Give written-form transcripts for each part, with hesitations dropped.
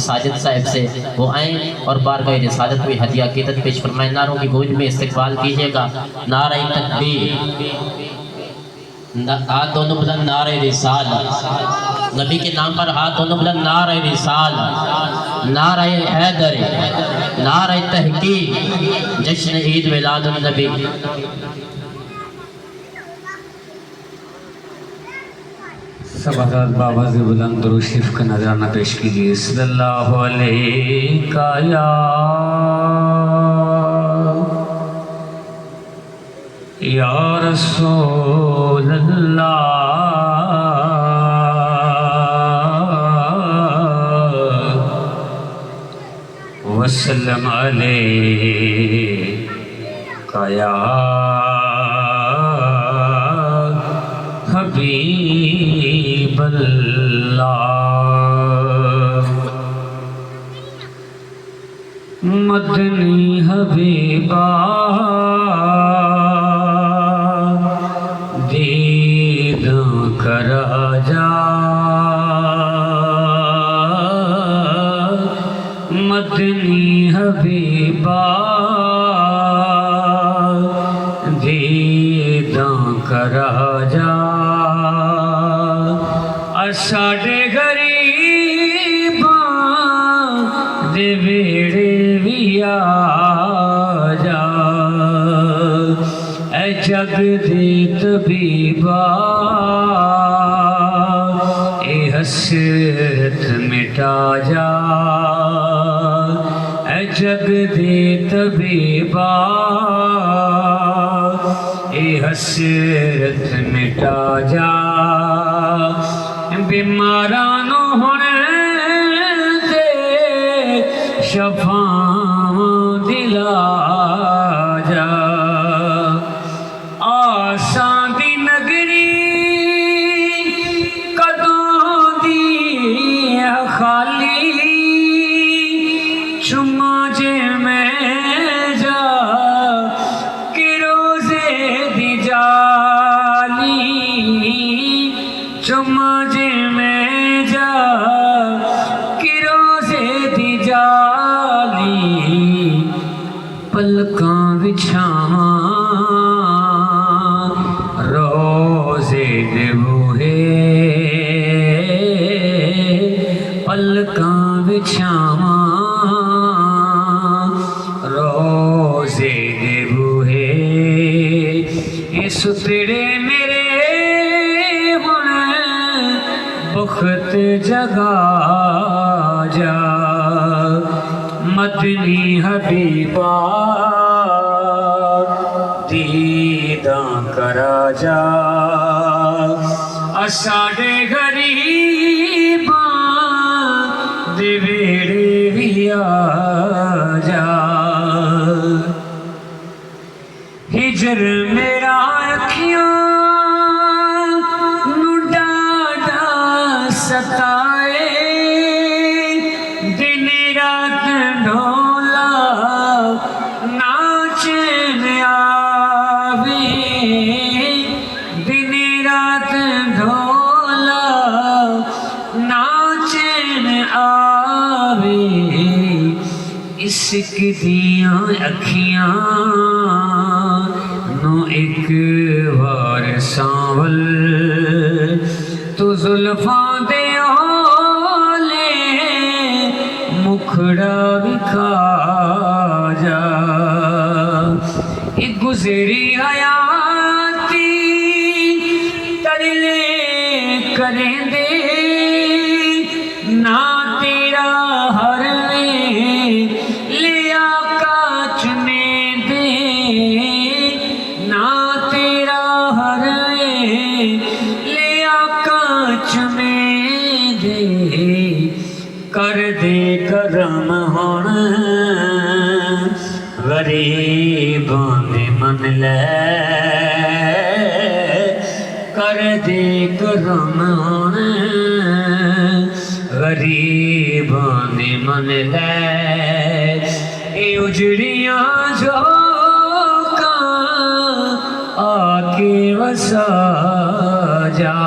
साजिद साहब से वो आए और बारगाह रिसालत में हदिया क़ीदत पेश फरमाए। नारों की गूंज में इस्तकबाल कीजिएगा। नारे तकबीर, हाथ दोनों बुलंद, नारे रिसालत, नबी के नाम पर हाथ दोनों बुलंद, नारे रिसालत, नारे हैदर, नारे तहकीक, जश्न ईद मिलादुन नबी। सब हज़रात बाबा से बुलंद दुरूद शरीफ का नजराना पेश कीजिए। सल्लल्लाहु अलैहि या रसूल अल्लाह वसल्लम अलैका या हबीब अल्लाह। मदनी हबीबा दीद कर जा, मदनी हबीबा दीद कर जा। साडे गरीबां दे वेड़े भी आ जा, ऐ जग दे तबीबा ए हसरत मिटा जा, ऐ जग दे तबीबा ए हसरत मिटा जा। बीमारां नू हुण दे शफावां दिला जा, आसां दी नगरी कदों दी खाली, चुम्मा जे मैं जा कि रोज़े दी जाली, चुम्मा जे मैं जा कि रोज़े दी जाली, पलकां विछावां रोज़े दे बूहे, पलकां विछावां रोज़े दे बूहे। इस तेरे मेरे बख्त जगा जा, मदनी हबीबा दीदा करा जा। साडे गरीबां दे वेड़े भी आ जा, हिजर मेरा अखियां सताए, दिन रात ढोला नाचन आवे, दिन रात ढोला नाचन आवे। इश्क दियां अखियां नू एक बार सांवल, तू जुल्फां दे ओले मुखड़ा विखा जा। एक गुज़री हयाती तरले करें दे, ना तेरा हर में लिया काच में दे, ना तेरा हर में में दे, कर दे करम हुण गरीबां दे मन ले, कर दे करम हुण गरीबां दे मन ले। ए उजड़ियां झोंकां आके वसा जा,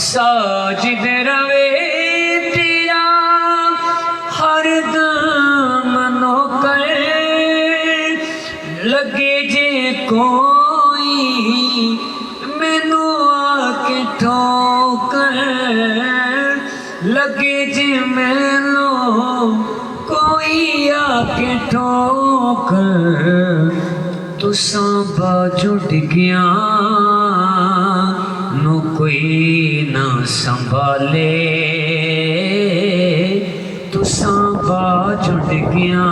साजिद रवे तेरा कोई मैनू आके ठोकर लगे जे मैनू कोई आके ठोकर तुसा बाजू डिगिया नो कोई ना संभाले तुसा बाजू डिगिया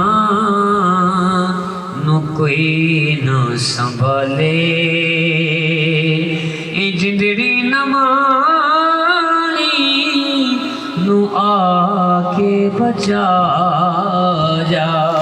नो कोई ना संभाले जिंदड़ी नमानी नु आके बचा जा।